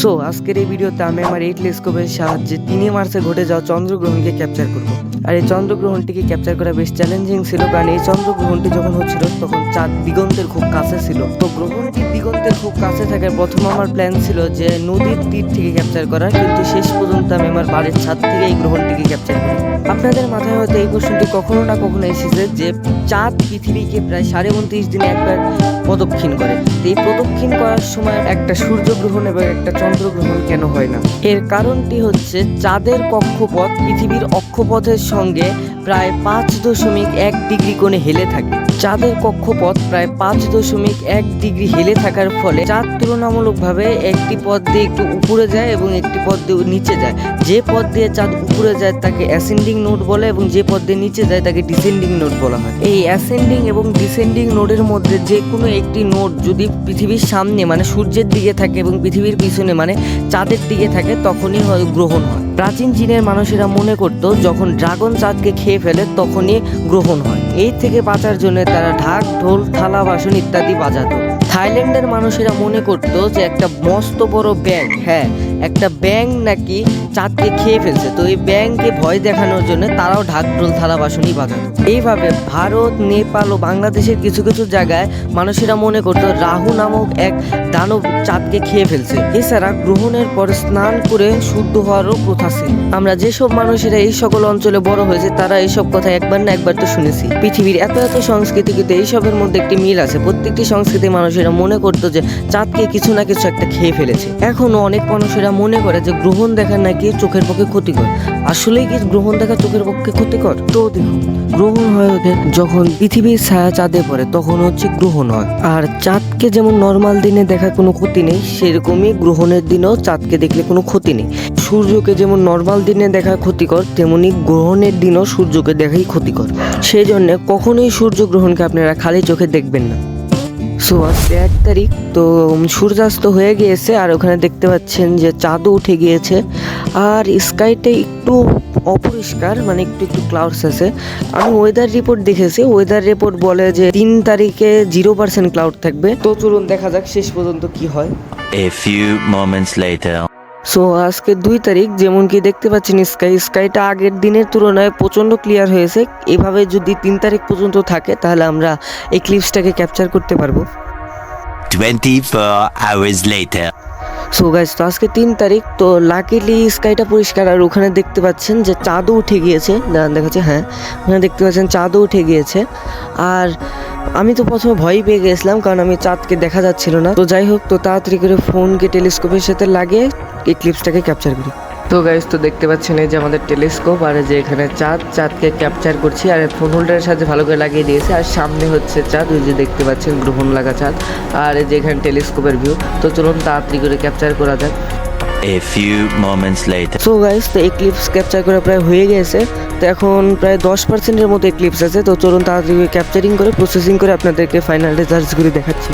So আজকের এই ভিডিওতে আমি আমার এই টেলিস্কোপের সাহায্যে 3 মার্চে ঘটে যাওয়া চন্দ্রগ্রহণকে ক্যাপচার করব। আর এই চন্দ্রগ্রহণটিকে ক্যাপচার করা বেশ চ্যালেঞ্জিং ছিল, কারণ এই চন্দ্রগ্রহণটি যখন হচ্ছিল তখন চাঁদ দিগন্তের খুব কাছে ছিল। তো গ্রহণটি দিগন্তের খুব কাছে থাকায় প্রথম আমার প্ল্যান ছিল যে নদীর তীর থেকে ক্যাপচার করার, কিন্তু শেষ পর্যন্ত আমি আমার বাড়ির ছাদ থেকে এই গ্রহণটিকে ক্যাপচার করি। আপনাদের মাথায় হয়তো এই প্রশ্নটি কখনো না কখনো এসেছে যে চাঁদ পৃথিবীকে প্রায় 29.5 দিনে একবার প্রদক্ষিণ করে। এই প্রদক্ষিণ করার সময় একটা সূর্যগ্রহণ এবং একটা চন্দ্রগ্রহণ কেন হয় না? এর কারণটি হচ্ছে চাঁদের কক্ষপথ পৃথিবীর অক্ষপথের সঙ্গে প্রায় 5.1 ডিগ্রি কোণে হেলে থাকে। চাঁদের কক্ষপথ প্রায় 5.1 ডিগ্রি হেলে থাকার ফলে চাঁদ তুলনামূলকভাবে একটি পথ দিয়ে একটু উপরে যায় এবং একটি পথ দিয়ে নিচে যায়। যে পথ দিয়ে চাঁদ উপরে যায় তাকে অ্যাসেন্ডিং নোড বলে এবং যে পথ দিয়ে নিচে যায় তাকে ডিসেন্ডিং নোড বলা হয়। এই অ্যাসেন্ডিং এবং ডিসেন্ডিং নোডের মধ্যে যে কোনো একটি নোড যদি পৃথিবীর সামনে মানে সূর্যের দিকে থাকে এবং পৃথিবীর পিছনে মানে চাঁদের দিকে থাকে, তখনই গ্রহণ হয়। প্রাচীন চীনের মানুষেরা মনে করত যখন ড্রাগন চাঁদকে খেয়ে ফেলে তখনই গ্রহণ হয়। এই থেকে বাঁচার জন্য তারা ঢাক, ঢোল, থালা বাসন ইত্যাদি বাজাতো। থাইল্যান্ডের মানুষেরা মনে করত যে একটা মস্ত বড় ব্যাঙ, একটা ব্যাঙ নাকি চাঁদকে খেয়ে ফেলছে, তো এই ব্যাঙকে ভয় দেখানোর জন্য তারাও ঢাক, ঢোল, থালা বাসনই বাজাতো। এইভাবে ভারত, নেপাল ও বাংলাদেশের কিছু কিছু জায়গায় মানুষেরা মনে করত রাহু নামক এক দানব চাঁদকে খেয়ে ফেলছে। এছাড়া গ্রহণের পর স্নান করে শুদ্ধ হওয়ারও প্রথা ছিল। আমরা যেসব মানুষেরা এই সকল অঞ্চলে বড় হয়েছে তারা এইসব কথা একবার না একবার তো শুনেছি। পৃথিবীর এত এত সংস্কৃতি, কিন্তু এইসবের মধ্যে একটি মিল আছে। প্রত্যেকটি সংস্কৃতির মানুষেরা মনে করতো যে চাঁদকে কিছু না কিছু একটা খেয়ে ফেলেছে। এখনো অনেক মানুষেরা মনে করে যে গ্রহণ দেখা নাকি চোখের পক্ষে ক্ষতিকর। আসলেই কি গ্রহণ দেখা চোখের পক্ষে ক্ষতিকর? তো দেখুন, গ্রহণ হয় যখন পৃথিবীর ছায়া চাঁদে পড়ে, তখন হচ্ছে গ্রহণ হয়। আর চাঁদকে যেমন নর্মাল দিনে দেখা কোনো ক্ষতি নেই, সেরকমই গ্রহণের দিনেও চাঁদকে দেখলে কোনো ক্ষতি নেই। সূর্যকে যেমন নর্মাল দিনে দেখা ক্ষতিকর, তেমনি গ্রহণের দিনও সূর্যকে দেখাই ক্ষতিকর। সেই জন্য কখনোই সূর্যগ্রহণকে আপনারা খালি চোখে দেখবেন না। সো আজকে 1 তারিখ, তো সূর্যাস্ত হয়ে গিয়েছে আর ওখানে দেখতে পাচ্ছেন যে চাঁদও উঠে গিয়েছে। আর স্কাইতে একটু অপরিষ্কার, মানে একটু একটু ক্লাউডস আছে। আমি ওয়েদার রিপোর্ট দেখেছি, ওয়েদার রিপোর্ট বলে যে 3 তারিখে 0% ক্লাউড থাকবে। তো চলুন দেখা যাক শেষ পর্যন্ত কি হয়। A few moments later. So আজকে 2 তারিখ, যেমন কি দেখতে পাচ্ছেন স্কাইটা আগের দিনের তুলনায় প্রচণ্ড ক্লিয়ার হয়েছে। এভাবে যদি 3 তারিখ পর্যন্ত থাকে তাহলে আমরা এক্লিপসটাকে ক্যাপচার করতে পারবো। 24 hours later. সো গাইস, তো আজকে 3 তারিখ, তো লাকিলি স্কাইটা পরিষ্কার। আর ওখানে দেখতে পাচ্ছেন যে চাঁদও উঠে গিয়েছে, দেখাচ্ছে, ওখানে দেখতে পাচ্ছেন চাঁদও উঠে গিয়েছে। আর আমি তো প্রথমে ভয় পেয়ে গেছিলাম, কারণ আমি চাঁদকে দেখা যাচ্ছিল না। তো যাই হোক, তো তাড়াতাড়ি করে ফোনকে টেলিস্কোপের সাথে লাগিয়ে এক্লিপসটাকে ক্যাপচার করি। তো গাইস, তো দেখতে পাচ্ছেন এই যে আমাদের টেলিস্কোপ, আর যে এখানে চাঁদকে ক্যাপচার করছি। আর ফোন হোল্ডারের সাথে ভালো করে লাগিয়ে দিয়েছে। আর সামনে হচ্ছে চাঁদ, ওই যে দেখতে পাচ্ছেন গ্রহণ লাগা চাঁদ। আর এই যে এখানে টেলিস্কোপের ভিউ। তো চলুন তাড়াতাড়ি করে ক্যাপচার করা যাক। A few moments later. So guys, তো এক্লিপস ক্যাপচার করা প্রায় হয়ে গেছে। তো এখন প্রায় 10%-এর মতো এক্লিপস আছে। তো চলুন তাড়াতাড়ি ক্যাপচারিং করে প্রসেসিং করে আপনাদেরকে ফাইনাল রেজাল্টসগুলি দেখাচ্ছি।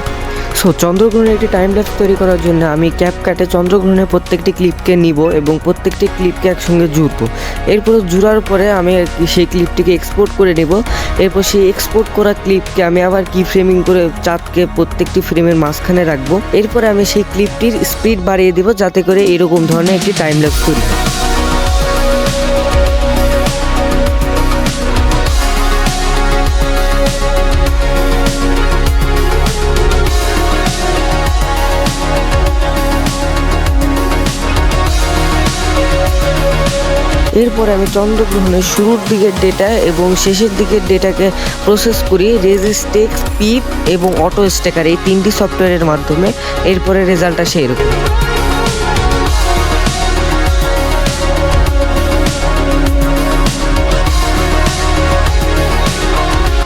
সো চন্দ্রগ্রহণের একটি টাইম ল্যাপস তৈরি করার জন্য আমি ক্যাপকাটে চন্দ্রগ্রহণের প্রত্যেকটি ক্লিপকে নিব এবং প্রত্যেকটি ক্লিপকে একসঙ্গে জুড়বো। এরপর জুড়ার পরে আমি সেই ক্লিপটিকে এক্সপোর্ট করে নেব। এরপর সেই এক্সপোর্ট করা ক্লিপকে আমি আবার কি ফ্রেমিং করে চাঁদকে প্রত্যেকটি ফ্রেমের মাঝখানে রাখবো। এরপরে আমি সেই ক্লিপটির স্পিড বাড়িয়ে দেবো, যাতে করে এরকম ধরনের একটি টাইম ল্যাপস তৈরি হয়। এরপরে আমি চন্দ্রগ্রহণের শুরুর দিকের ডেটা এবং শেষের দিকের ডেটাকে প্রসেস করি রেজিস্টেক্স, পিপ এবং অটো স্টেকার, এই 3টি সফটওয়্যারের মাধ্যমে। এরপরে রেজাল্ট আসে এরকম।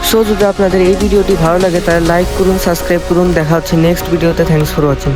সো যদি আপনাদের এই ভিডিওটি ভালো লাগে তাহলে লাইক করুন, সাবস্ক্রাইব করুন। দেখা হচ্ছে নেক্সট ভিডিওতে। Thanks for watching.